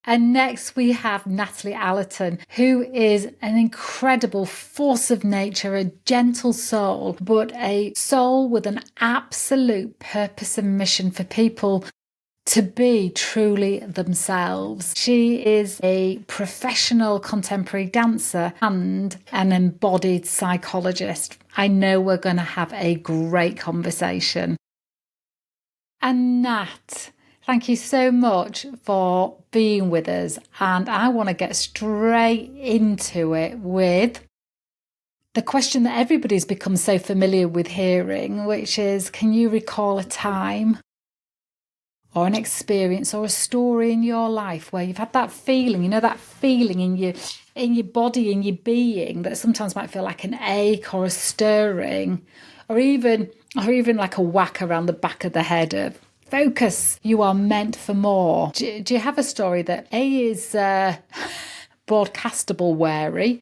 And next we have Natalie Alleston, who is an incredible force of nature, a gentle soul, but a soul with an absolute purpose and mission for people to be truly themselves. She is a professional contemporary dancer and an embodied psychologist. I know we're going to have a great conversation. And Nat, thank you so much for being with us. And I want to get straight into it with the question that everybody's become so familiar with hearing, which is, can you recall a time or an experience or a story in your life where you've had that feeling, that feeling in your body, in your being, that sometimes might feel like an ache or a stirring, or even like a whack around the back of the head of focus, you are meant for more. Do you have a story that is broadcastable wary?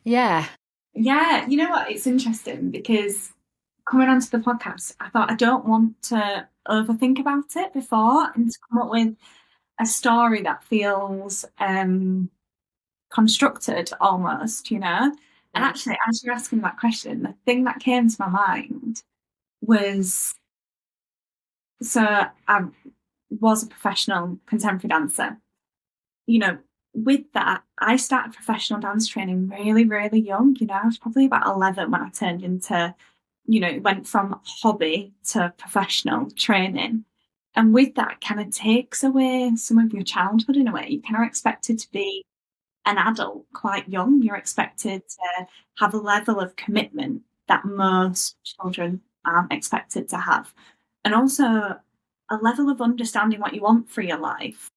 Yeah. Yeah, you know what? It's interesting because coming onto the podcast, I thought I don't want to overthink about it before and to come up with a story that feels constructed almost, you know? And actually, as you're asking that question, the thing that came to my mind was so I was a professional contemporary dancer. You know, with that, I started professional dance training really, really young. I was probably about 11 when I turned into, it went from hobby to professional training. And with that, kind of takes away some of your childhood in a way. You kind of expected to be an adult quite young. You're expected to have a level of commitment that most children aren't expected to have. And also a level of understanding what you want for your life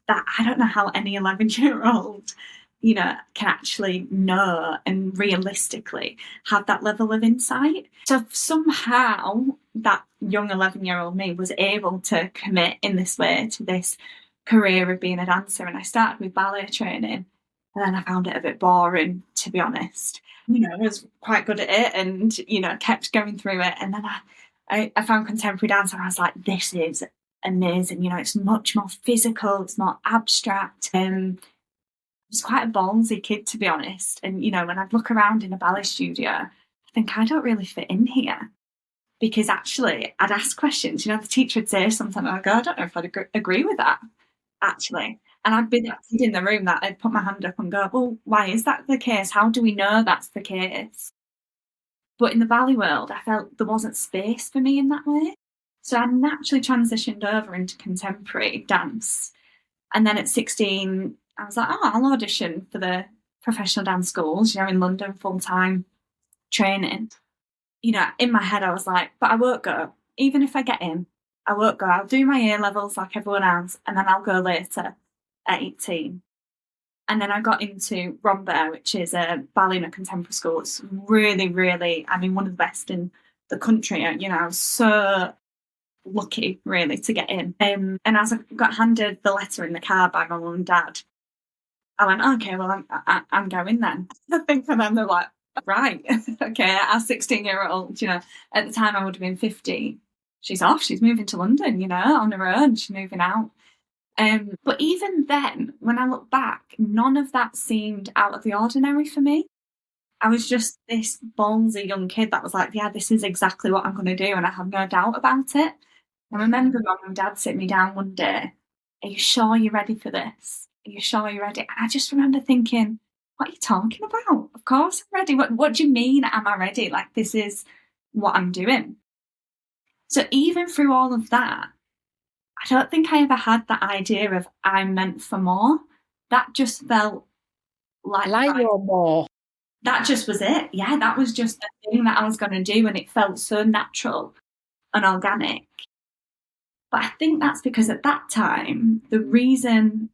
that I don't know how any 11-year-old, can actually know and realistically have that level of insight. So somehow that young 11-year-old me was able to commit in this way to this career of being a dancer. And I started with ballet training and then I found it a bit boring, to be honest. I was quite good at it and, kept going through it. And then I found contemporary dance and I was like, this is amazing. It's much more physical, it's more abstract. I was quite a ballsy kid, to be honest. And, when I'd look around in a ballet studio, I think I don't really fit in here. Because actually, I'd ask questions. The teacher would say something, and I'd go, I don't know if I'd agree with that, actually. And I'd be that kid in the room that I'd put my hand up and go, well, why is that the case? How do we know that's the case? But in the ballet world, I felt there wasn't space for me in that way. So I naturally transitioned over into contemporary dance. And then at 16, I was like, oh, I'll audition for the professional dance schools, in London, full-time training. In my head, I was like, but I won't go. Even if I get in, I won't go. I'll do my A levels like everyone else, and then I'll go later at 18. And then I got into Rambert, which is a ballet and a contemporary school. It's really, really, one of the best in the country. I was so lucky, really, to get in. And as I got handed the letter in the car by my mum and dad, I went, okay, well, I'm going then. I think for them, they're like, right, okay, as 16-year-old, at the time I would have been 50. She's off, she's moving to London, on her own, she's moving out. But even then, when I look back, none of that seemed out of the ordinary for me. I was just this ballsy young kid that was like, yeah, this is exactly what I'm going to do, and I have no doubt about it. I remember mum and dad sit me down one day, are you sure you're ready for this? Are you sure you're ready? And I just remember thinking, what are you talking about? Of course I'm ready. What do you mean, am I ready? Like, this is what I'm doing. So even through all of that, I don't think I ever had that idea of I'm meant for more. That just felt like you're more. That just was it. Yeah, that was just the thing that I was going to do. And it felt so natural and organic. But I think that's because at that time, the reason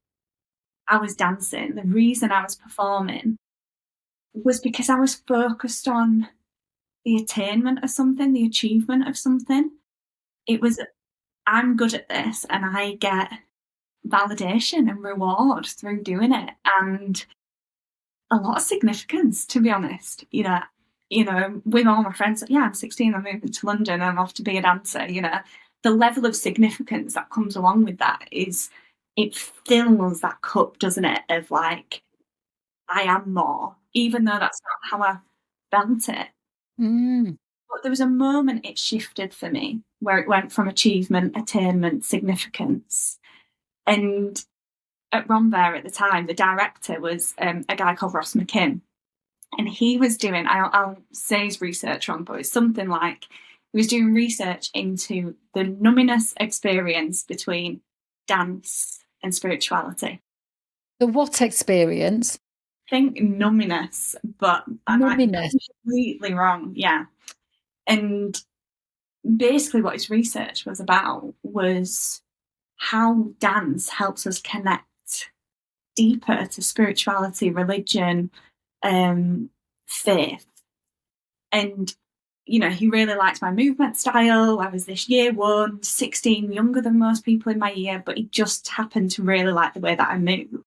I was dancing, the reason I was performing was because I was focused on the attainment of something, the achievement of something. It was, I'm good at this and I get validation and reward through doing it. And a lot of significance, to be honest. With all my friends, yeah, I'm 16, I'm moving to London, I'm off to be a dancer, the level of significance that comes along with that is it fills that cup, doesn't it, of like, I am more, even though that's not how I felt it. Mm. But there was a moment it shifted for me where it went from achievement, attainment, significance. And at Ronver at the time, the director was a guy called Ross McKim. And he was doing, I'll say his research wrong, but it's something like he was doing research into the numinous experience between dance and spirituality. The what experience? I think numinous, but I might be Numminess. completely wrong. Yeah. And basically what his research was about was how dance helps us connect deeper to spirituality, religion, faith. And, you know, he really liked my movement style. I was this year one, 16, younger than most people in my year, but he just happened to really like the way that I move.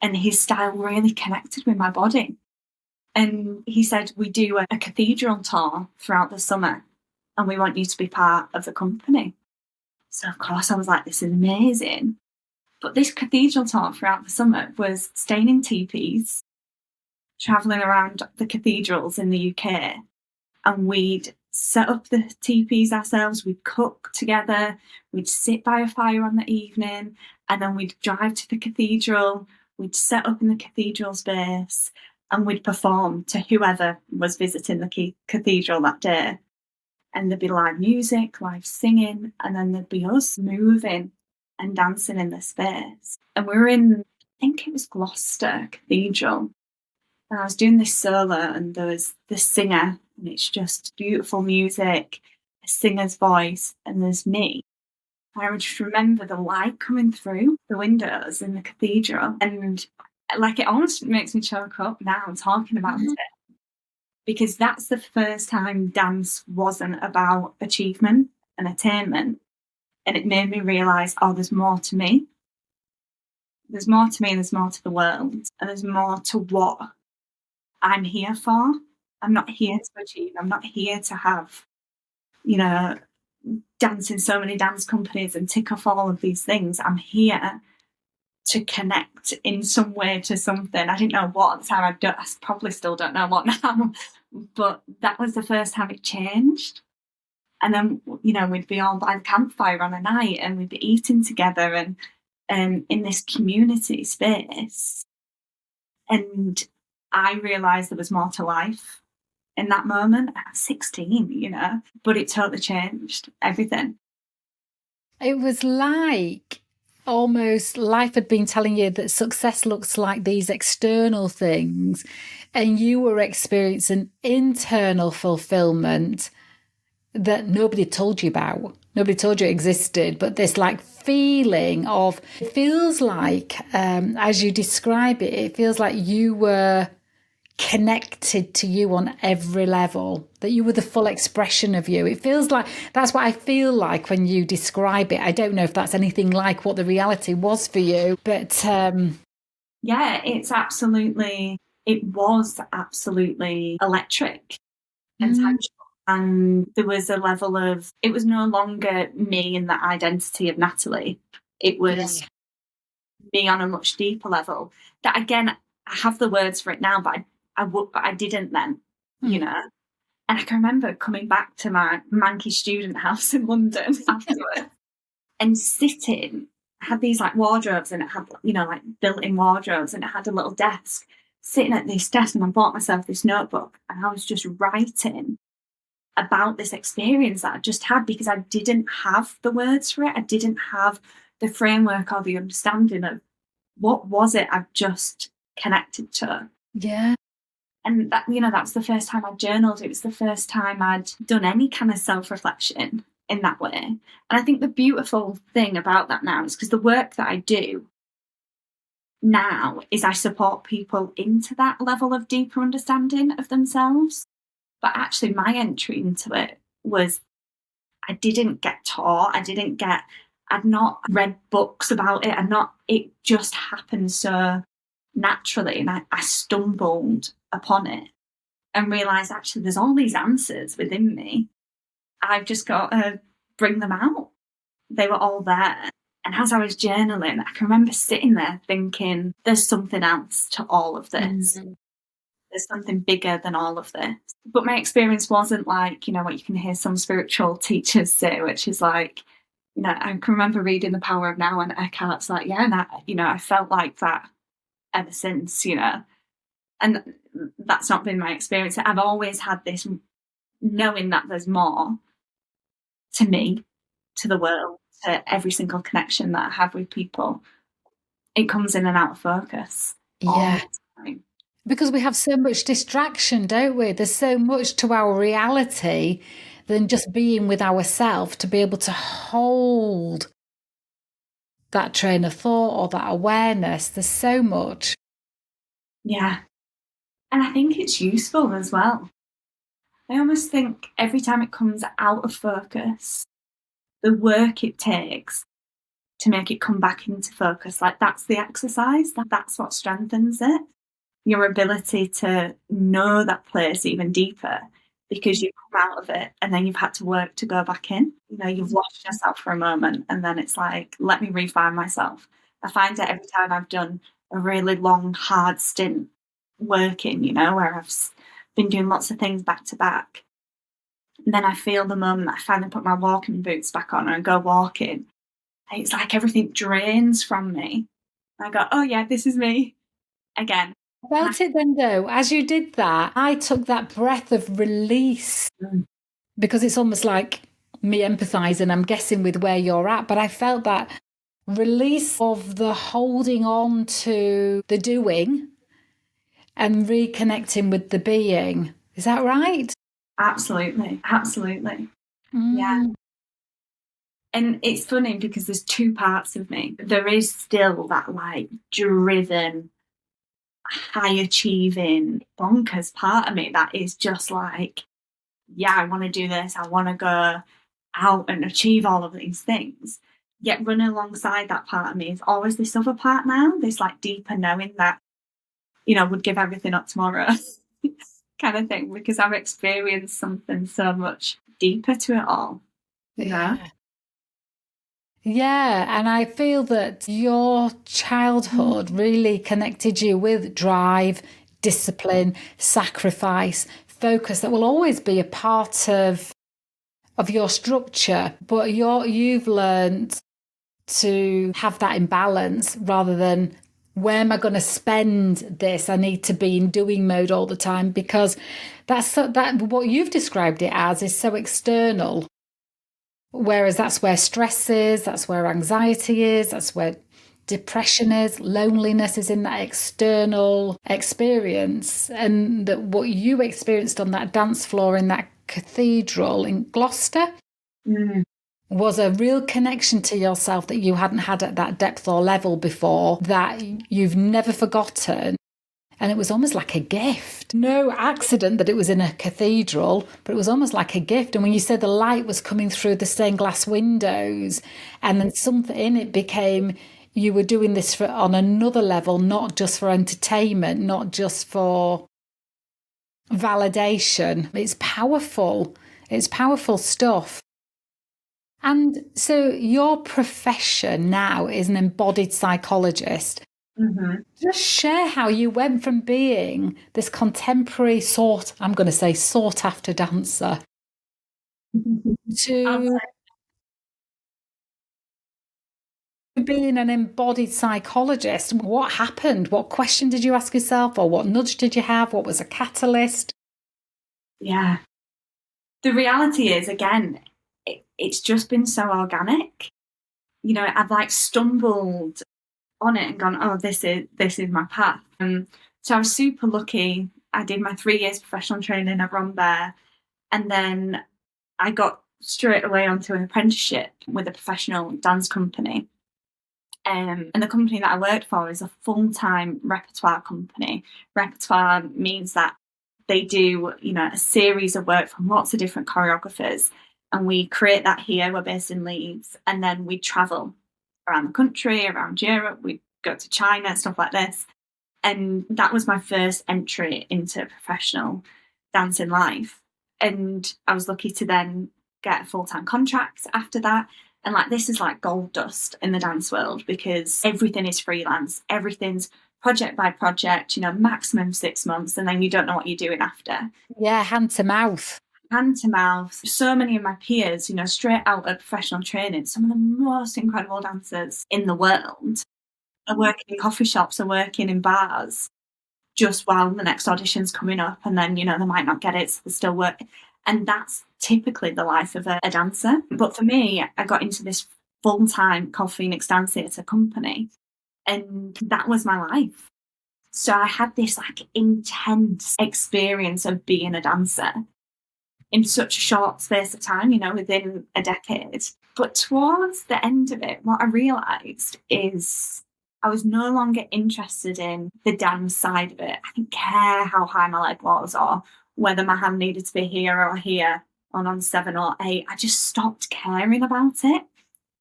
And his style really connected with my body. And he said, we do a cathedral tour throughout the summer and we want you to be part of the company. So, of course, I was like, this is amazing. But this cathedral tour throughout the summer was staying in teepees, travelling around the cathedrals in the UK, and we'd set up the teepees ourselves, we'd cook together, we'd sit by a fire on the evening, and then we'd drive to the cathedral, we'd set up in the cathedral space, and we'd perform to whoever was visiting the cathedral that day. And there'd be live music, live singing, and then there'd be us moving and dancing in the space. And we were in, I think it was Gloucester Cathedral. And I was doing this solo, and there was the singer, and it's just beautiful music, a singer's voice, and there's me. I would just remember the light coming through the windows in the cathedral, and like it almost makes me choke up now talking about it, because that's the first time dance wasn't about achievement and attainment, and it made me realise, oh, there's more to me. There's more to me, and there's more to the world, and there's more to what I'm here for. I'm not here to achieve. I'm not here to have, you know, dance in so many dance companies and tick off all of these things. I'm here to connect in some way to something. I didn't know what at the time. I probably still don't know what now, but that was the first time it changed. And then, you know, we'd be all by the campfire on a night and we'd be eating together and in this community space. And I realised there was more to life in that moment. I was 16, you know, but it totally changed everything. It was like almost life had been telling you that success looks like these external things, and you were experiencing internal fulfillment that nobody told you about. Nobody told you it existed, but this like feeling of, it feels like, as you describe it, it feels like you were connected to you on every level, that you were the full expression of you. It feels like that's what I feel like when you describe it. I don't know if that's anything like what the reality was for you, but yeah, it was absolutely electric and tangible. And there was a level of, it was no longer me in the identity of Natalie. It was me on a much deeper level. That again, I have the words for it now, but I didn't then, you know. And I can remember coming back to my manky student house in London afterwards and sitting. I had these like wardrobes, and it had, you know, like built-in wardrobes, and it had a little desk. Sitting at this desk, and I bought myself this notebook, and I was just writing about this experience that I just had, because I didn't have the words for it. I didn't have the framework or the understanding of what was it I've just connected to. yeah. And that, you know, that's the first time I journaled. It was the first time I'd done any kind of self-reflection in that way. And I think the beautiful thing about that now is because the work that I do now is I support people into that level of deeper understanding of themselves. But actually my entry into it was, I didn't get taught, I'd not read books about it, it just happened so naturally, and I stumbled upon it and realised actually there's all these answers within me. I've just got to bring them out. they were all there. And as I was journaling, I can remember sitting there thinking, there's something else to all of this. There's something bigger than all of this. But my experience wasn't like, what you can hear some spiritual teachers say, which is like, I can remember reading The Power of Now, and Eckhart's like, yeah, and I felt like that ever since, and that's not been my experience. I've always had this knowing that there's more to me, to the world, to every single connection that I have with people. It comes in and out of focus all Yeah. the time. Because we have so much distraction, don't we? There's so much to our reality than just being with ourselves to be able to hold that train of thought or that awareness. There's so much. Yeah. And I think it's useful as well. I almost think every time it comes out of focus, the work it takes to make it come back into focus, like that's the exercise, that's what strengthens it. Your ability to know that place even deeper because you've come out of it and then you've had to work to go back in. You've lost yourself for a moment and then it's like, let me refine myself. I find it every time I've done a really long, hard stint working, where I've been doing lots of things back to back. And then I feel the moment that I finally put my walking boots back on and go walking, it's like everything drains from me. I go, oh yeah, this is me again. About it then, though, as you did that, I took that breath of release because it's almost like me empathizing, I'm guessing, with where you're at. But I felt that release of the holding on to the doing and reconnecting with the being. Is that right? Absolutely. Absolutely. Yeah. And it's funny because there's two parts of me. There is still that like driven, high achieving, bonkers part of me that is just like, yeah, I want to do this. I want to go out and achieve all of these things. Yet running alongside that part of me is always this other part now, this like deeper knowing that, would give everything up tomorrow kind of thing, because I've experienced something so much deeper to it all, Yeah. Yeah, and I feel that your childhood really connected you with drive, discipline, sacrifice, focus that will always be a part of your structure, but you've learned to have that imbalance rather than where am I going to spend this? I need to be in doing mode all the time because that what you've described it as is so external. Whereas that's where stress is, that's where anxiety is, that's where depression is, loneliness is in that external experience. And that what you experienced on that dance floor in that cathedral in Gloucester was a real connection to yourself that you hadn't had at that depth or level before, that you've never forgotten. And it was almost like a gift. No accident that it was in a cathedral, but it was almost like a gift. And when you said the light was coming through the stained glass windows, and then something in it became you were doing this on another level, not just for entertainment, not just for validation. It's powerful. It's powerful stuff. And so your profession now is an embodied psychologist. Just share how you went from being this contemporary I'm going to say sought after dancer to being an embodied psychologist. What happened? What question did you ask yourself, or what nudge did you have? What was a catalyst? Yeah. The reality is, again, it's just been so organic. I've like stumbled on it and gone, oh, this is my path. So I was super lucky. I did my 3 years professional training at Rambert, and then I got straight away onto an apprenticeship with a professional dance company. And the company that I worked for is a full-time repertoire company. Repertoire means that they do, a series of work from lots of different choreographers. And we create that here. We're based in Leeds. And then we travel around the country, around Europe. We go to China, stuff like this. And that was my first entry into professional dancing life. And I was lucky to then get a full-time contract after that. And like, this is like gold dust in the dance world because everything is freelance, everything's project by project, maximum 6 months, and then you don't know what you're doing after. Yeah, hand to mouth. Hand to mouth. So many of my peers, straight out of professional training, some of the most incredible dancers in the world are working in coffee shops, are working in bars, just while the next audition's coming up, and then, they might not get it, so they still work. And that's typically the life of a dancer. But for me, I got into this full-time called Phoenix Dance Theatre company, and that was my life. So I had this like intense experience of being a dancer in such a short space of time, within a decade. But towards the end of it, what I realised is I was no longer interested in the dance side of it. I didn't care how high my leg was or whether my hand needed to be here or here or on 7 or 8. I just stopped caring about it.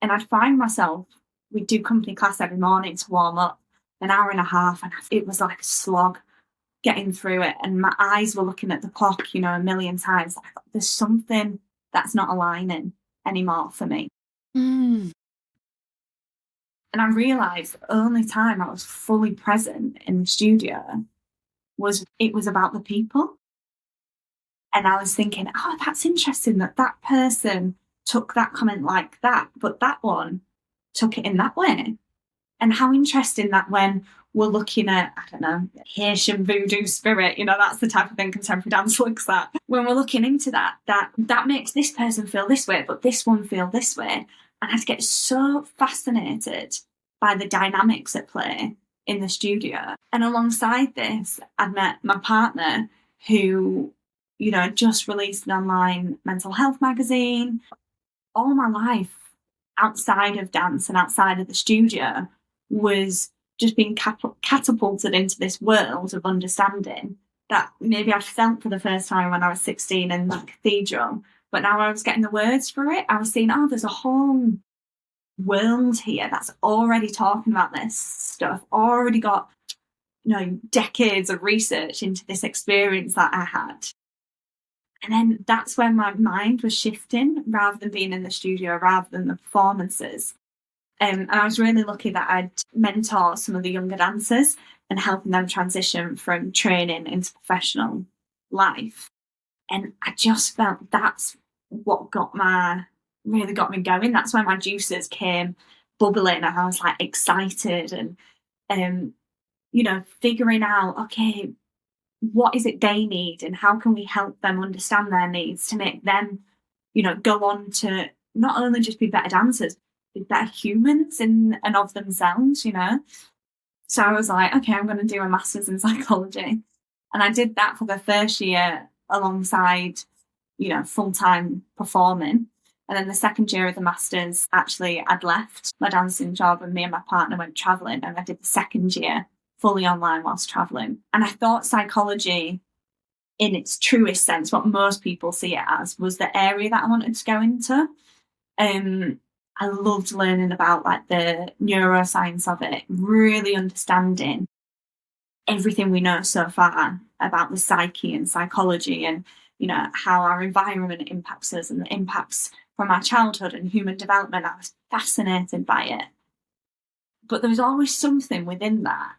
And I'd find myself, we'd do company class every morning to warm up, an hour and a half, and it was like a slog getting through it. And my eyes were looking at the clock, a million times. I thought, there's something that's not aligning anymore for me. Mm. And I realised the only time I was fully present in the studio was about the people. And I was thinking, oh, that's interesting that person took that comment like that, but that one took it in that way. And how interesting that when we're looking at, I don't know, Haitian voodoo spirit, that's the type of thing contemporary dance looks at. When we're looking into that makes this person feel this way, but this one feel this way. And I'd get so fascinated by the dynamics at play in the studio. And alongside this, I'd met my partner who, just released an online mental health magazine. All my life, outside of dance and outside of the studio, was just being catapulted into this world of understanding that maybe I'd felt for the first time when I was 16 in that cathedral. But now I was getting the words for it. I was seeing, oh, there's a whole world here that's already talking about this stuff, already got, decades of research into this experience that I had. And then that's when my mind was shifting rather than being in the studio, rather than the performances. And I was really lucky that I'd mentor some of the younger dancers and helping them transition from training into professional life. And I just felt that's what really got me going. That's when my juices came bubbling and I was like excited and, figuring out, okay, what is it they need and how can we help them understand their needs to make them, go on to not only just be better dancers, be better humans in and of themselves, So I was like, okay, I'm going to do a master's in psychology. And I did that for the first year alongside, full-time performing. And then the second year of the master's, actually, I'd left my dancing job and me and my partner went travelling. And I did the second year fully online whilst travelling. And I thought psychology, in its truest sense, what most people see it as, was the area that I wanted to go into. I loved learning about like the neuroscience of it, really understanding everything we know so far about the psyche and psychology and, how our environment impacts us and the impacts from our childhood and human development. I was fascinated by it. But there was always something within that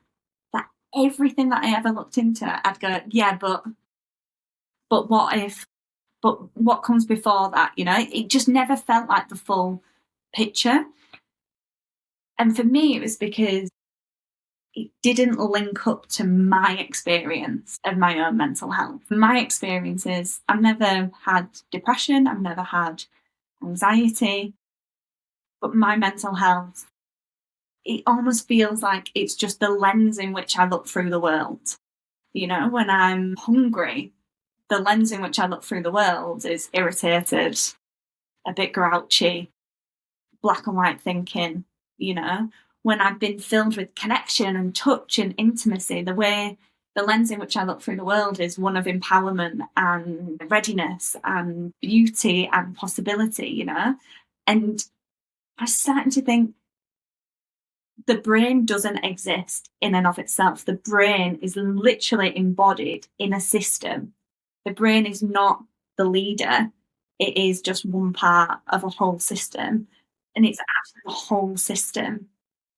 everything that I ever looked into, I'd go, yeah, but what if, but what comes before that, It just never felt like the full picture. And for me, it was because it didn't link up to my experience of my own mental health. My experience is I've never had depression, I've never had anxiety, but my mental health, it almost feels like it's just the lens in which I look through the world. When I'm hungry, the lens in which I look through the world is irritated, a bit grouchy, black and white thinking, When I've been filled with connection and touch and intimacy, the lens in which I look through the world is one of empowerment and readiness and beauty and possibility, And I was starting to think, the brain doesn't exist in and of itself. The brain is literally embodied in a system. The brain is not the leader. It is just one part of a whole system. And it's actually the whole system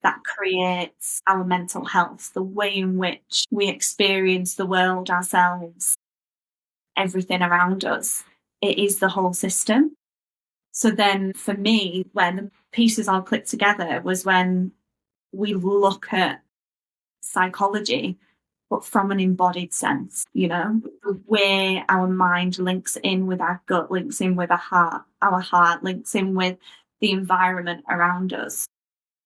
that creates our mental health, the way in which we experience the world, ourselves, everything around us. It is the whole system. So then for me, when the pieces all clicked together was when we look at psychology, but from an embodied sense, the way our mind links in with our gut, links in with our heart links in with the environment around us.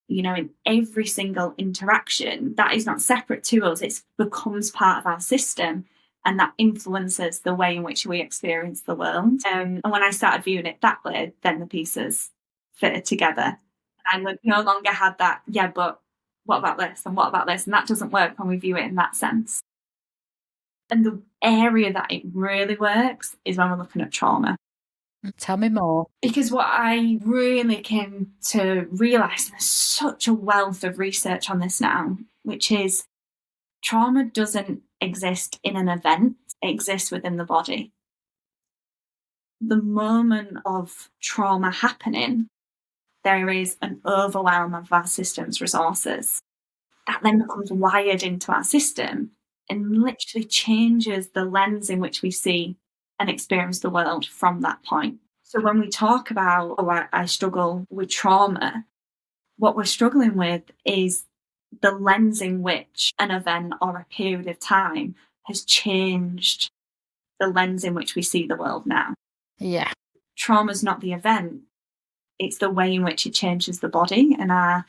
In every single interaction, that is not separate to us, it becomes part of our system. And that influences the way in which we experience the world. And when I started viewing it that way, then the pieces fitted together. And I no longer had that, yeah, but what about this? And what about this? And that doesn't work when we view it in that sense. And the area that it really works is when we're looking at trauma. Tell me more. Because what I really came to realise, there's such a wealth of research on this now, which is trauma doesn't exist in an event, it exists within the body. The moment of trauma happening, there is an overwhelm of our system's resources that then becomes wired into our system and literally changes the lens in which we see and experience the world from that point. So when we talk about, I struggle with trauma, what we're struggling with is the lens in which an event or a period of time has changed the lens in which we see the world now. Yeah. Trauma's not the event, it's the way in which it changes the body and our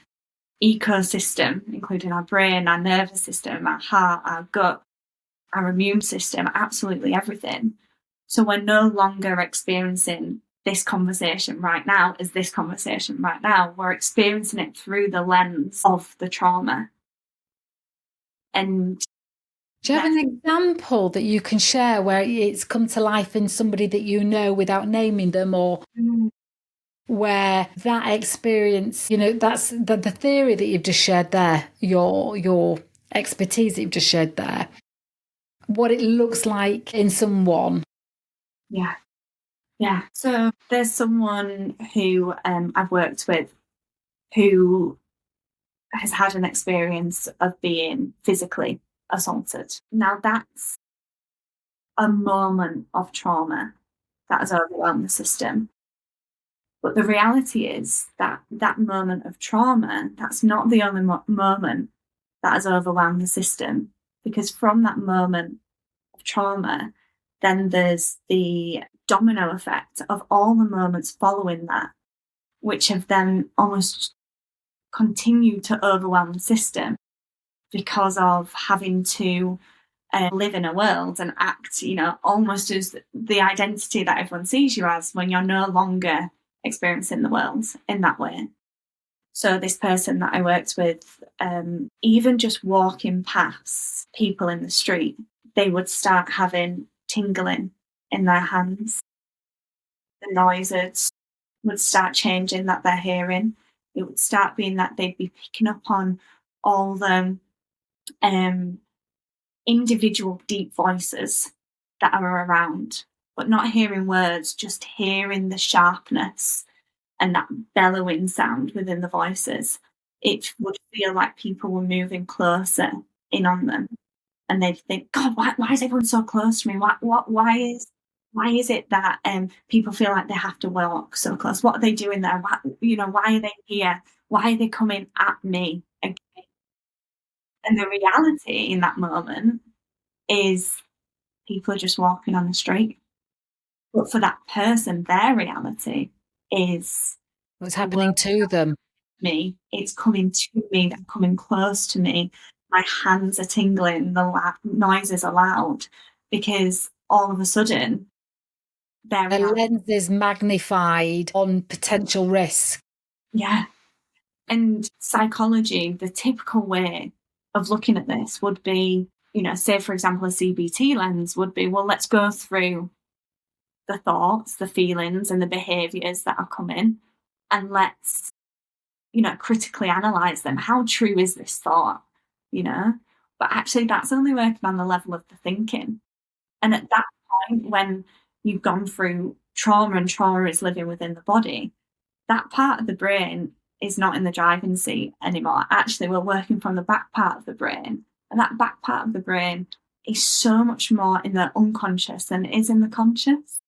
ecosystem, including our brain, our nervous system, our heart, our gut, our immune system, absolutely everything. So we're no longer experiencing this conversation right now as this conversation right now. We're experiencing it through the lens of the trauma. And do you have an example that you can share where it's come to life in somebody that you know without naming them, or where that experience, that's the theory that you've just shared there, your expertise that you've just shared there, what it looks like in someone? Yeah. So there's someone who I've worked with who has had an experience of being physically assaulted. Now that's a moment of trauma that has overwhelmed the system. But the reality is that that moment of trauma, that's not the only moment that has overwhelmed the system, because from that moment of trauma, then there's the domino effect of all the moments following that, which have then almost continued to overwhelm the system because of having to live in a world and act, almost as the identity that everyone sees you as when you're no longer experiencing the world in that way. So this person that I worked with, even just walking past people in the street, they would start having tingling in their hands. The noises would start changing that they're hearing. It would start being that they'd be picking up on all the individual deep voices that are around, but not hearing words, just hearing the sharpness and that bellowing sound within the voices. It would feel like people were moving closer in on them, and they'd think, "God, why is everyone so close to me? Why is it that people feel like they have to walk so close? What are they doing there? Why are they here? Why are they coming at me again?" And the reality in that moment is people are just walking on the street. But for that person, their reality is What's the happening world to them? me. It's coming to me, they're coming close to me. My hands are tingling, the noises are loud, because all of a sudden, their The reality. lens is magnified on potential risk. Yeah. And psychology, the typical way of looking at this would be, say, for example, a CBT lens would be, well, let's go through the thoughts, the feelings, and the behaviors that are coming, and let's, critically analyze them. How true is this thought? But actually, that's only working on the level of the thinking. And at that point, when you've gone through trauma and trauma is living within the body, that part of the brain is not in the driving seat anymore. Actually, we're working from the back part of the brain. And that back part of the brain is so much more in the unconscious than it is in the conscious.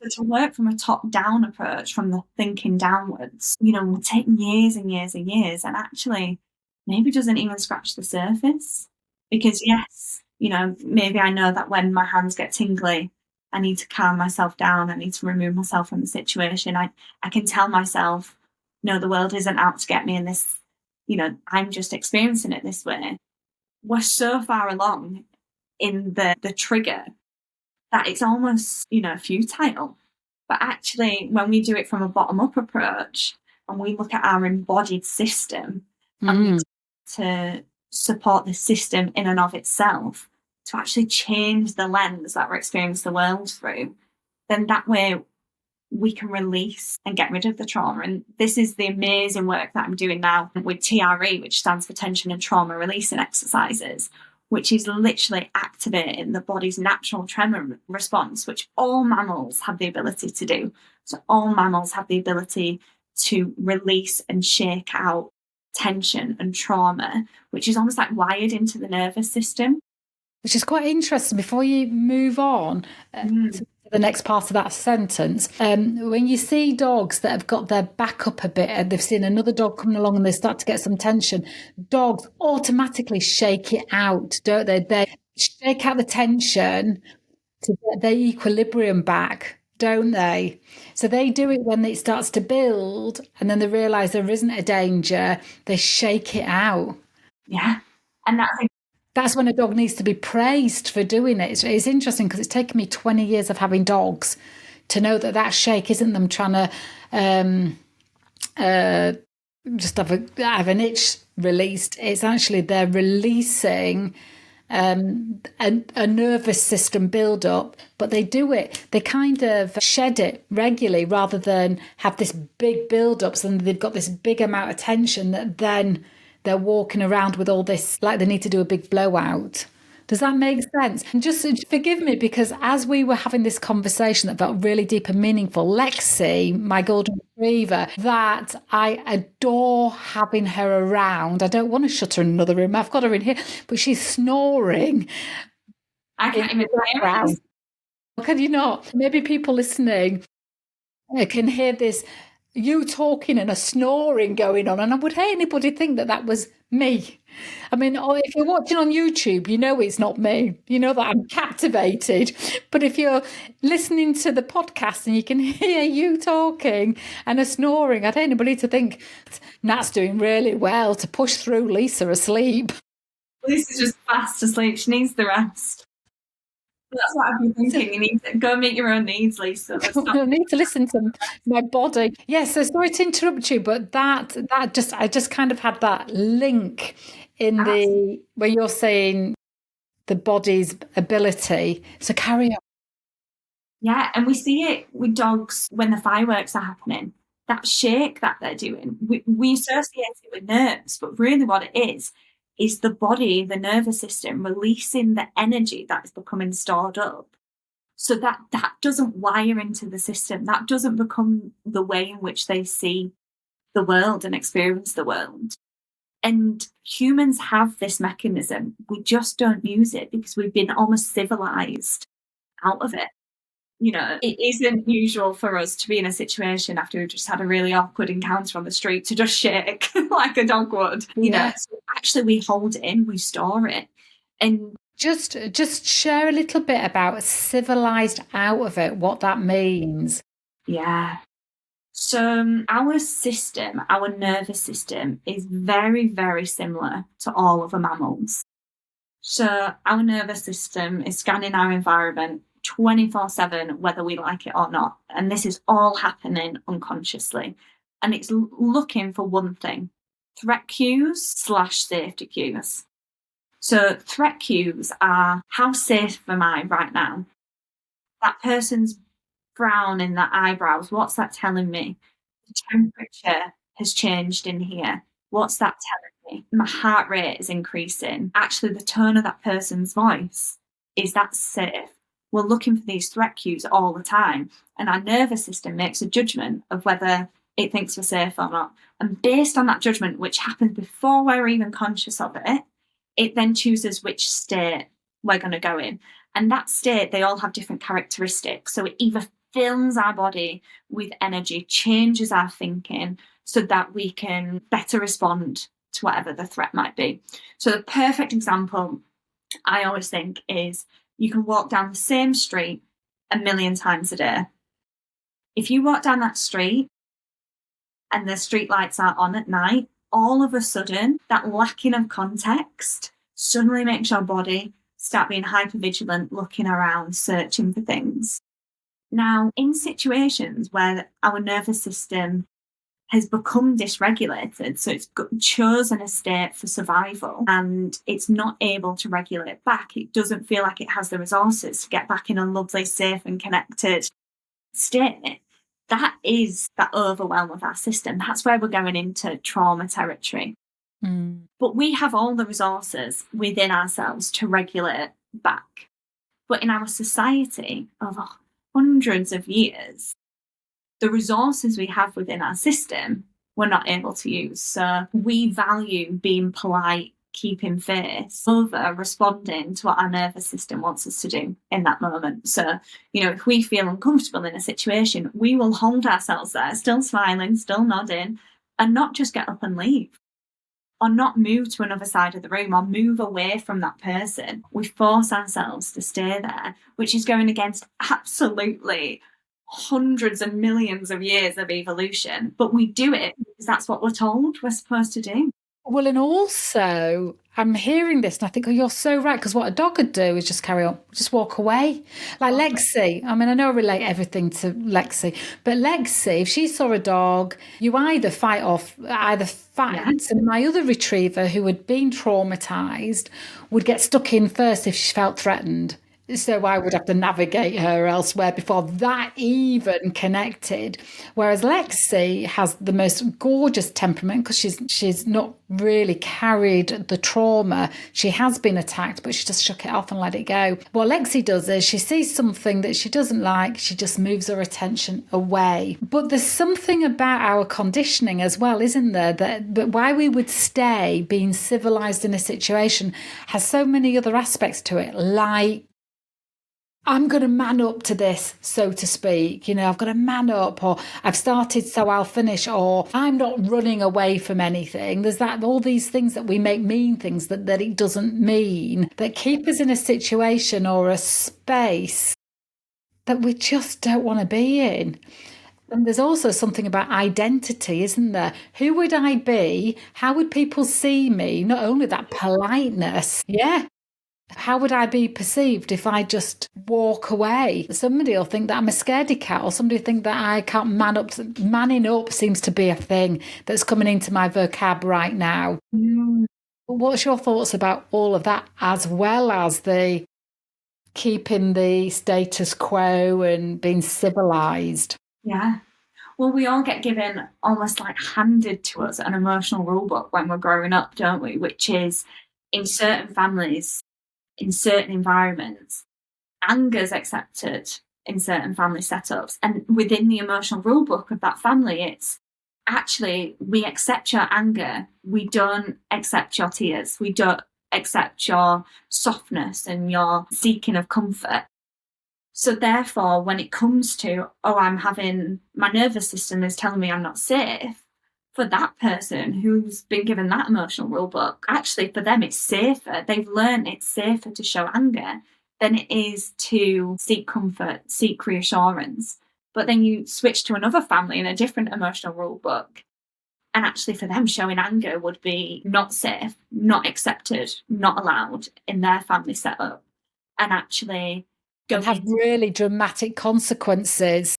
So to work from a top-down approach, from the thinking downwards, will take years and years and years, and actually maybe doesn't even scratch the surface. Because yes, maybe I know that when my hands get tingly, I need to calm myself down. I need to remove myself from the situation. I can tell myself, no, the world isn't out to get me, and this, I'm just experiencing it this way. We're so far along in the trigger that it's almost, futile. But actually, when we do it from a bottom-up approach and we look at our embodied system and we to support the system in and of itself to actually change the lens that we're experiencing the world through, then that way we can release and get rid of the trauma. And this is the amazing work that I'm doing now with TRE, which stands for tension and trauma releasing exercises, which is literally activating the body's natural tremor response, which all mammals have the ability to do. So all mammals have the ability to release and shake out tension and trauma, which is almost like wired into the nervous system. Which is quite interesting. Before you move on to the next part of that sentence, when you see dogs that have got their back up a bit and they've seen another dog coming along and they start to get some tension, dogs automatically shake it out, don't they? They shake out the tension to get their equilibrium back, don't they? So they do it when it starts to build and then they realise there isn't a danger, they shake it out. Yeah. And that's when a dog needs to be praised for doing it. It's interesting because it's taken me 20 years of having dogs to know that shake isn't them trying to just have an itch released. It's actually they're releasing a nervous system build up, but they do it. They kind of shed it regularly rather than have this big build ups and they've got this big amount of tension that then they're walking around with all this, like they need to do a big blowout. Does that make sense? And just forgive me, because as we were having this conversation that felt really deep and meaningful, Lexi, my golden retriever, that I adore having her around. I don't want to shut her in another room. I've got her in here, but she's snoring. I can't even hear it. Can you not? Maybe people listening can hear this, you talking and a snoring going on, and I would hate anybody think that was me. I mean, if you're watching on YouTube, you know it's not me. You know that I'm captivated. But if you're listening to the podcast and you can hear you talking and a snoring, I'd hate anybody to think Nat's doing really well to push through Lisa asleep. Lisa's just fast asleep. She needs the rest. That's what I've been thinking. You need to go meet your own needs, Lisa. I need to listen to my body. Yes, so sorry to interrupt you, but I just kind of had that link in where you're saying the body's ability. So carry on. Yeah, and we see it with dogs when the fireworks are happening. That shake that they're doing, we associate it with nerves, but really what it is the body, the nervous system, releasing the energy that is becoming stored up. So that doesn't wire into the system. That doesn't become the way in which they see the world and experience the world. And humans have this mechanism. We just don't use it because we've been almost civilized out of it. It isn't usual for us to be in a situation after we've just had a really awkward encounter on the street to just shake like a dog would. So actually we hold it in, we store it. And just share a little bit about civilized out of it, what that means. Yeah. So our system, our nervous system, is very, very similar to all other mammals. So our nervous system is scanning our environment 24/7, whether we like it or not. And this is all happening unconsciously. And it's looking for one thing: threat cues / safety cues. So threat cues are, how safe am I right now? That person's frown in their eyebrows, what's that telling me? The temperature has changed in here. What's that telling me? My heart rate is increasing. Actually, the tone of that person's voice, is that safe? We're looking for these threat cues all the time. And our nervous system makes a judgment of whether it thinks we're safe or not. And based on that judgment, which happens before we're even conscious of it, it then chooses which state we're going to go in. And that state, they all have different characteristics. So it either fills our body with energy, changes our thinking so that we can better respond to whatever the threat might be. So the perfect example I always think is you can walk down the same street a million times a day. If you walk down that street and the street lights are on at night, all of a sudden, that lacking of context suddenly makes your body start being hypervigilant, looking around, searching for things. Now, in situations where our nervous system has become dysregulated, so it's chosen a state for survival and it's not able to regulate back, it doesn't feel like it has the resources to get back in a lovely, safe and connected state, that is that overwhelm of our system. That's where we're going into trauma territory. But we have all the resources within ourselves to regulate back. But in our society over hundreds of years, the resources we have within our system, we're not able to use. So we value being polite, keeping face, over responding to what our nervous system wants us to do in that moment. So, if we feel uncomfortable in a situation, we will hold ourselves there, still smiling, still nodding, and not just get up and leave, or not move to another side of the room, or move away from that person. We force ourselves to stay there, which is going against absolutely hundreds and millions of years of evolution. But we do it because that's what we're told we're supposed to do. Well, and also, I'm hearing this and I think, oh, you're so right, because what a dog would do is just carry on, just walk away. Like Lexi, I mean, I know I relate everything to Lexi, but Lexi, if she saw a dog, you either fight. Yeah. And my other retriever, who had been traumatized, would get stuck in first if she felt threatened. So I would have to navigate her elsewhere before that even connected. Whereas Lexi has the most gorgeous temperament because she's not really carried the trauma. She has been attacked, but she just shook it off and let it go. What Lexi does is she sees something that she doesn't like, she just moves her attention away. But there's something about our conditioning as well, isn't there? That why we would stay being civilized in a situation has so many other aspects to it, like I'm going to man up to this, so to speak. I've got to man up, or I've started, so I'll finish, or I'm not running away from anything. There's all these things that we make mean things that it doesn't mean, that keep us in a situation or a space that we just don't want to be in. And there's also something about identity, isn't there? Who would I be? How would people see me? Not only that politeness. Yeah. How would I be perceived if I just walk away? Somebody will think that I'm a scaredy cat, or somebody will think that I can't man up. Manning up seems to be a thing that's coming into my vocab right now. What's your thoughts about all of that, as well as the keeping the status quo and being civilized? Yeah. Well, we all get given, almost like handed to us, an emotional rule book when we're growing up, don't we? Which is, in certain families, in certain environments, anger's accepted in certain family setups. And within the emotional rule book of that family, it's actually, we accept your anger. We don't accept your tears. We don't accept your softness and your seeking of comfort. So therefore, when it comes to, my nervous system is telling me I'm not safe, for that person who's been given that emotional rule book, actually for them it's safer. They've learned it's safer to show anger than it is to seek comfort, seek reassurance. But then you switch to another family in a different emotional rule book, and actually for them showing anger would be not safe, not accepted, not allowed in their family setup. And actually can have really dramatic consequences.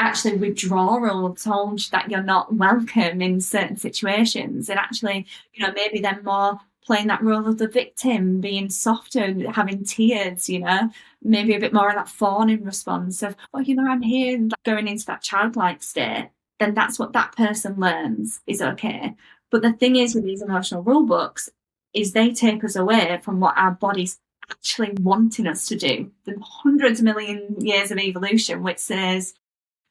Actually withdrawal, told that you're not welcome in certain situations. And actually, maybe they're more playing that role of the victim, being softer, having tears, maybe a bit more of that fawning response of, I'm here, and going into that childlike state. Then that's what that person learns is okay. But the thing is with these emotional rule books is they take us away from what our body's actually wanting us to do. The hundreds of million years of evolution, which says,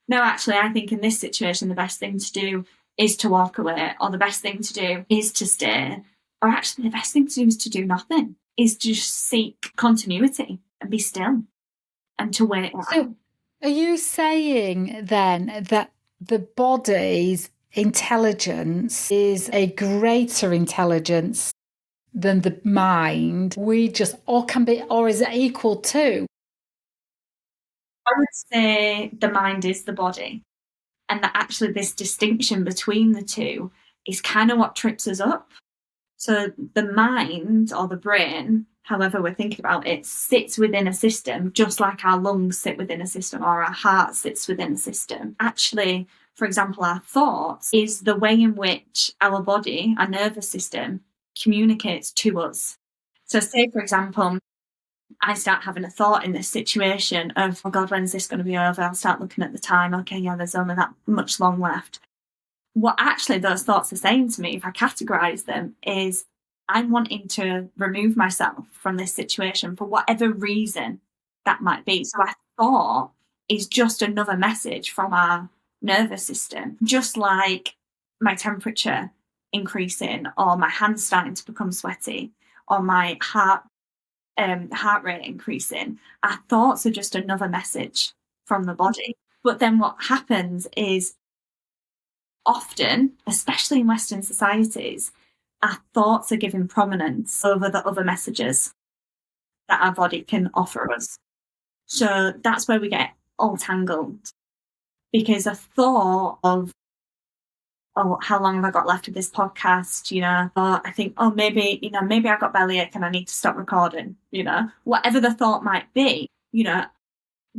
No, actually, I think in this situation, the best thing to do is to walk away, or the best thing to do is to stay, or actually, the best thing to do is to do nothing, is to just seek continuity and be still and to wait it out. So, are you saying then that the body's intelligence is a greater intelligence than the mind? We just, or can be, or is it equal to? I would say the mind is the body, and that actually this distinction between the two is kind of what trips us up. So the mind or the brain, however we're thinking about it, sits within a system, just like our lungs sit within a system or our heart sits within a system. Actually, for example, our thoughts is the way in which our body, our nervous system, communicates to us. So, say, for example, I start having a thought in this situation of, oh God, when's this going to be over? I'll start looking at the time. Okay, yeah, there's only that much long left. What actually those thoughts are saying to me, if I categorize them, is I'm wanting to remove myself from this situation for whatever reason that might be. So I thought is just another message from our nervous system, just like my temperature increasing, or my hands starting to become sweaty, or my heart rate increasing. Our thoughts are just another message from the body. But then what happens is often, especially in Western societies, our thoughts are given prominence over the other messages that our body can offer us. So that's where we get all tangled, because a thought of, oh, how long have I got left of this podcast? Or I think, oh, maybe I've got bellyache and I need to stop recording, whatever the thought might be,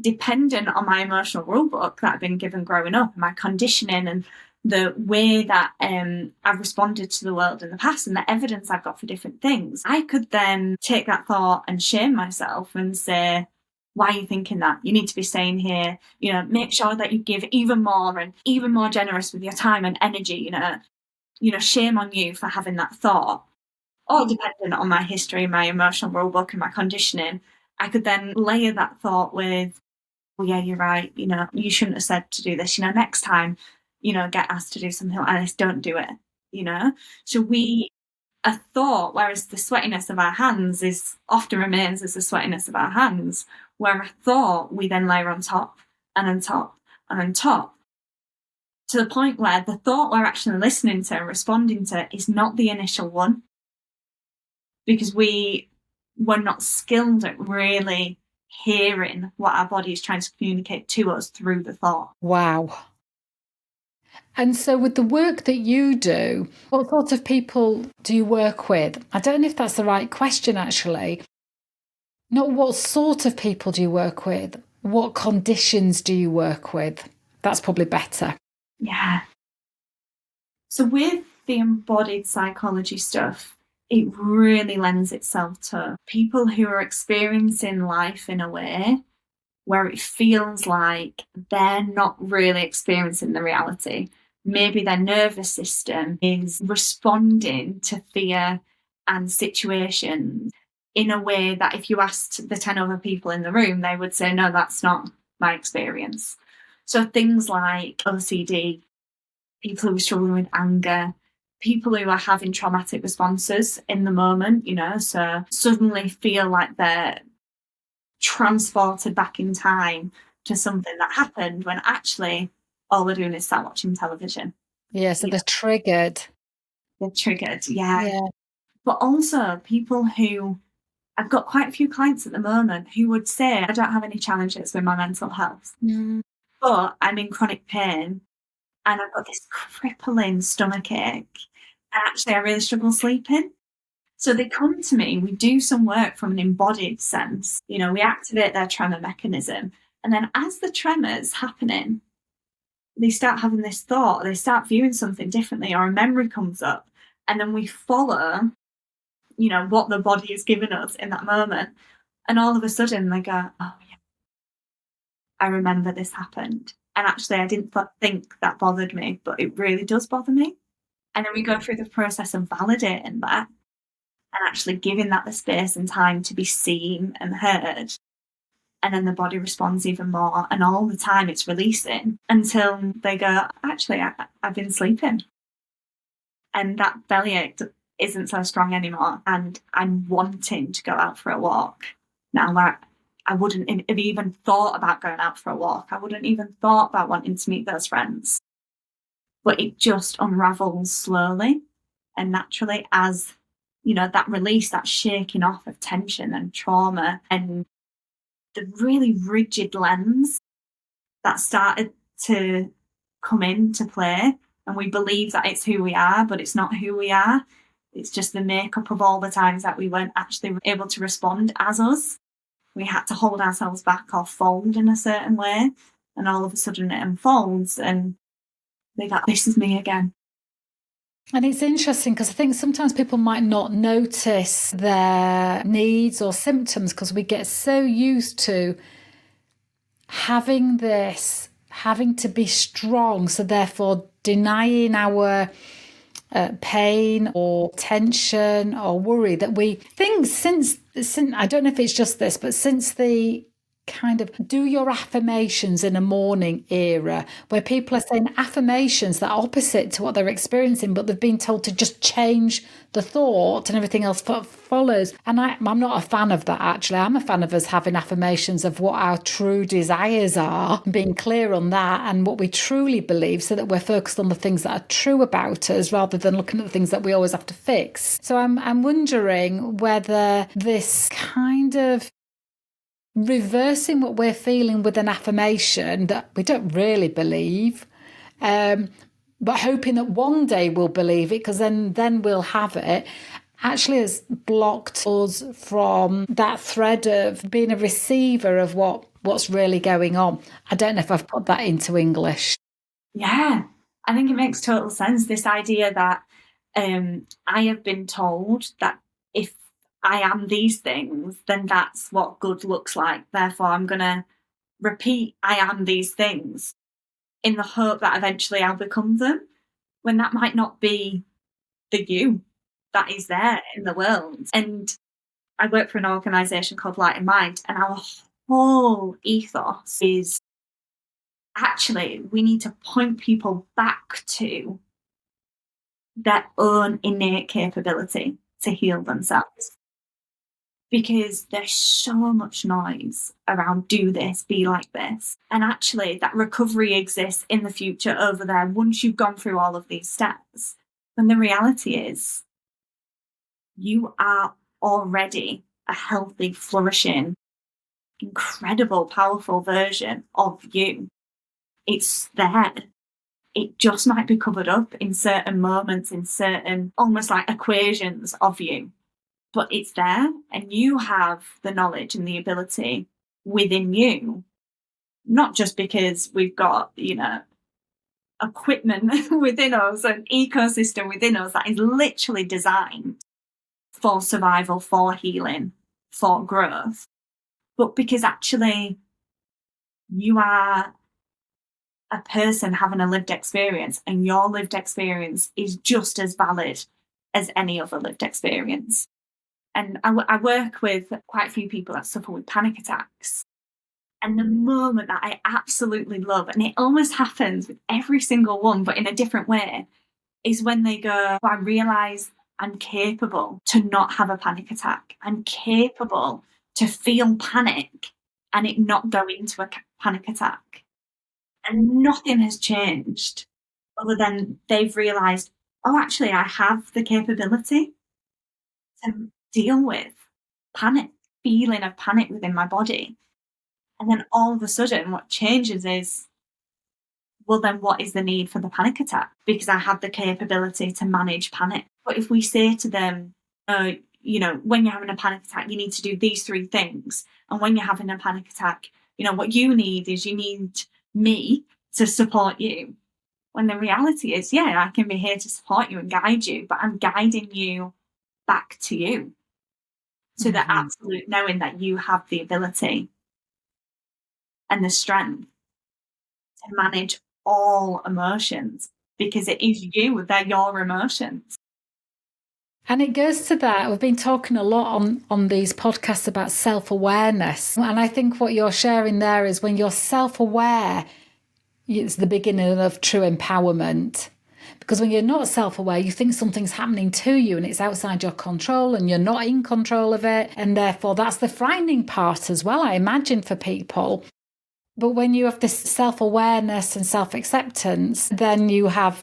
dependent on my emotional rule book that I've been given growing up, and my conditioning, and the way that I've responded to the world in the past, and the evidence I've got for different things, I could then take that thought and shame myself and say, why are you thinking that? You need to be staying here. Make sure that you give even more and even more generous with your time and energy. Shame on you for having that thought. All dependent on my history, my emotional rule book, and my conditioning, I could then layer that thought with, well, yeah, you're right. You shouldn't have said to do this. Next time, get asked to do something like this, don't do it. So a thought, whereas the sweatiness of our hands is often remains as the sweatiness of our hands, where a thought we then layer on top and on top and on top, to the point where the thought we're actually listening to and responding to is not the initial one, because we're not skilled at really hearing what our body is trying to communicate to us through the thought. Wow. And so, with the work that you do, what sort of people do you work with? I don't know if that's the right question, actually. Not what sort of people do you work with? What conditions do you work with? That's probably better. Yeah. So, with the embodied psychology stuff, it really lends itself to people who are experiencing life in a way where it feels like they're not really experiencing the reality. Maybe their nervous system is responding to fear and situations in a way that if you asked the 10 other people in the room, they would say, no, that's not my experience. So things like OCD, people who are struggling with anger, people who are having traumatic responses in the moment, so suddenly feel like they're transported back in time to something that happened when actually all we're doing is start watching television. Yeah, so they're triggered. They're triggered, yeah. Yeah. But also people who, I've got quite a few clients at the moment who would say, I don't have any challenges with my mental health, but I'm in chronic pain and I've got this crippling stomach ache. And actually, I really struggle sleeping. So they come to me, we do some work from an embodied sense, we activate their tremor mechanism. And then as the tremor's happening, they start having this thought, they start viewing something differently, or a memory comes up. And then we follow, what the body has given us in that moment. And all of a sudden they go, oh, yeah, I remember this happened. And actually, I didn't think that bothered me, but it really does bother me. And then we go through the process of validating that and actually giving that the space and time to be seen and heard. And then the body responds even more. And all the time it's releasing until they go, actually, I've been sleeping. And that bellyache isn't so strong anymore. And I'm wanting to go out for a walk. Now, I wouldn't have even thought about going out for a walk. I wouldn't even thought about wanting to meet those friends. But it just unravels slowly and naturally as, that release, that shaking off of tension and trauma and the really rigid lens that started to come into play. And we believe that it's who we are, but it's not who we are. It's just the makeup of all the times that we weren't actually able to respond as us. We had to hold ourselves back or fold in a certain way. And all of a sudden it unfolds and they go, this is me again. And it's interesting because I think sometimes people might not notice their needs or symptoms because we get so used to having to be strong, so therefore denying our pain or tension or worry that we think since I don't know if it's just this, but since the kind of do your affirmations in a morning era where people are saying affirmations that are opposite to what they're experiencing, but they've been told to just change the thought and everything else follows. And I'm not a fan of that, actually. I'm a fan of us having affirmations of what our true desires are, being clear on that and what we truly believe so that we're focused on the things that are true about us rather than looking at the things that we always have to fix. So I'm wondering whether this kind of reversing what we're feeling with an affirmation that we don't really believe, but hoping that one day we'll believe it because then we'll have it, actually has blocked us from that thread of being a receiver of what's really going on. I don't know if I've put that into English. Yeah, I think it makes total sense. This idea that I have been told that if I am these things, then that's what good looks like. Therefore, I'm going to repeat I am these things in the hope that eventually I'll become them, when that might not be the you that is there in the world. And I work for an organisation called Light and Mind, and our whole ethos is actually we need to point people back to their own innate capability to heal themselves. Because there's so much noise around do this, be like this. And actually, that recovery exists in the future over there once you've gone through all of these steps. And the reality is, you are already a healthy, flourishing, incredible, powerful version of you. It's there. It just might be covered up in certain moments, in certain almost like equations of you. But it's there, and you have the knowledge and the ability within you, not just because we've got, equipment within us, an ecosystem within us that is literally designed for survival, for healing, for growth, but because actually you are a person having a lived experience, and your lived experience is just as valid as any other lived experience. And I work with quite a few people that suffer with panic attacks. And the moment that I absolutely love, and it almost happens with every single one, but in a different way, is when they go, I realise I'm capable to not have a panic attack. I'm capable to feel panic and it not go into a panic attack. And nothing has changed other than they've realised, oh, actually, I have the capability to deal with panic, feeling of panic within my body. And then all of a sudden, what changes is, well, then what is the need for the panic attack? Because I have the capability to manage panic. But if we say to them, when you're having a panic attack, you need to do these 3 things. And when you're having a panic attack, what you need is you need me to support you. When the reality is, yeah, I can be here to support you and guide you, but I'm guiding you back to you. To the absolute knowing that you have the ability and the strength to manage all emotions, because it is you, they're your emotions. And it goes to that. We've been talking a lot on these podcasts about self-awareness. And I think what you're sharing there is when you're self-aware, it's the beginning of true empowerment. Because when you're not self-aware, you think something's happening to you and it's outside your control and you're not in control of it. And therefore, that's the frightening part as well, I imagine, for people. But when you have this self-awareness and self-acceptance, then you have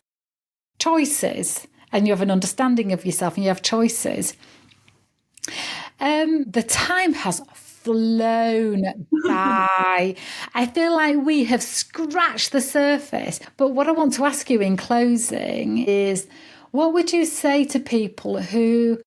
choices and you have an understanding of yourself and you have choices. The time has flown by. I feel like we have scratched the surface. But what I want to ask you in closing is, what would you say to people who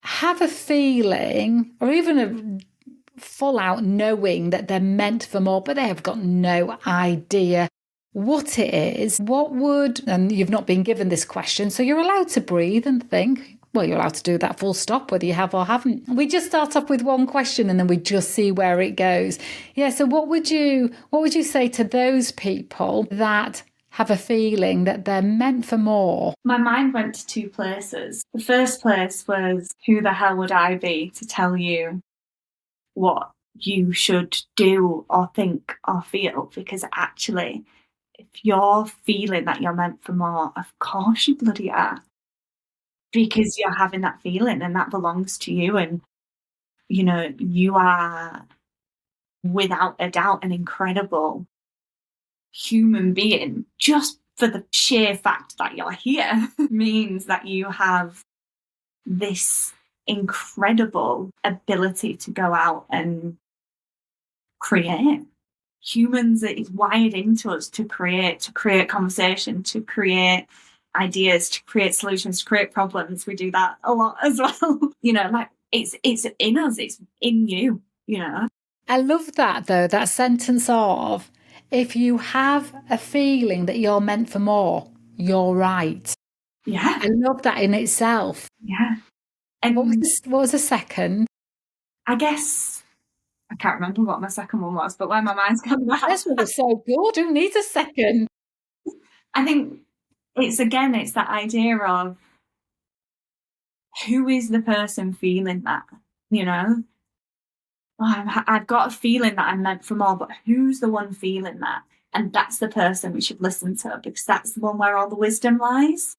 have a feeling or even a full out knowing that they're meant for more, but they have got no idea what it is? What would, and you've not been given this question, so you're allowed to breathe and think. Well, you're allowed to do that full stop, whether you have or haven't. We just start off with one question and then we just see where it goes. Yeah, so what would you say to those people that have a feeling that they're meant for more? My mind went to two places. The first place was, who the hell would I be to tell you what you should do or think or feel? Because actually, if you're feeling that you're meant for more, of course you bloody are. Because you're having that feeling and that belongs to you. And, you know, you are without a doubt an incredible human being. Just for the sheer fact that you're here means that you have this incredible ability to go out and create. Humans, it is wired into us to create conversation, to create ideas, to create solutions, to create problems. We do that a lot as well. You know, like it's in us, it's in you, you know. I love that though, that sentence of, if you have a feeling that you're meant for more, you're right. Yeah. I love that in itself. Yeah. And what was the second? I guess I can't remember what my second one was, but when my mind's gone back. This one was so good. Who needs a second? I think it's that idea of who is the person feeling that, you know? Oh, I've got a feeling that I'm meant for more, but who's the one feeling that? And that's the person we should listen to, because that's the one where all the wisdom lies.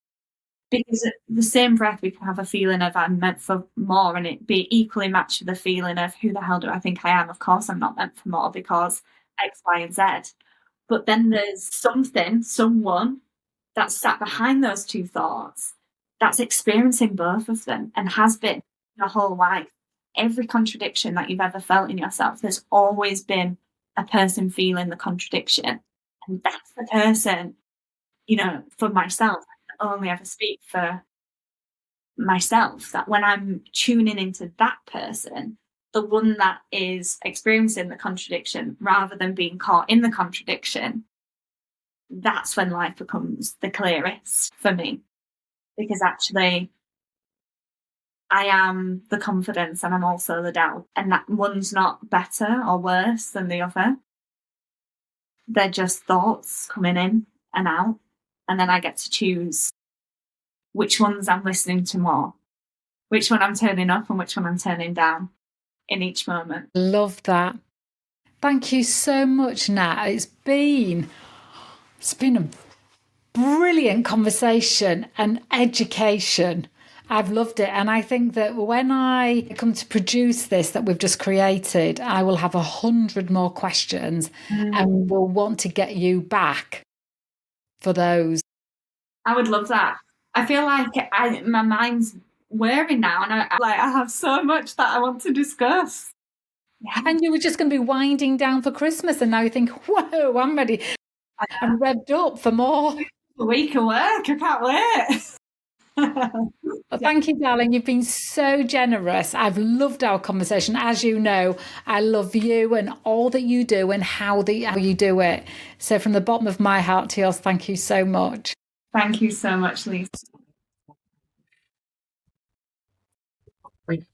Because at the same breath, we can have a feeling of I'm meant for more and it be equally matched with the feeling of who the hell do I think I am? Of course I'm not meant for more because X, Y, and Z. But then there's someone that's sat behind those two thoughts that's experiencing both of them and has been your whole life. Every contradiction that you've ever felt in yourself, there's always been a person feeling the contradiction. And that's the person, you know, for myself, I can only ever speak for myself, that when I'm tuning into that person, the one that is experiencing the contradiction rather than being caught in the contradiction, that's when life becomes the clearest for me. Because actually, I am the confidence and I'm also the doubt. And that one's not better or worse than the other. They're just thoughts coming in and out. And then I get to choose which ones I'm listening to more, which one I'm turning up and which one I'm turning down in each moment. Love that. Thank you so much, Nat. It's been a brilliant conversation and education. I've loved it. And I think that when I come to produce this that we've just created, I will have 100 more questions and will want to get you back for those. I would love that. I feel like my mind's whirring now and I have so much that I want to discuss. Yeah. And you were just going to be winding down for Christmas and now you think, whoa, I'm ready. I'm revved up for more. A week of work. I can't wait. Well, thank you, darling. You've been so generous. I've loved our conversation. As you know, I love you and all that you do and how you do it. So from the bottom of my heart to yours, thank you so much. Thank you so much, Lisa. Wait.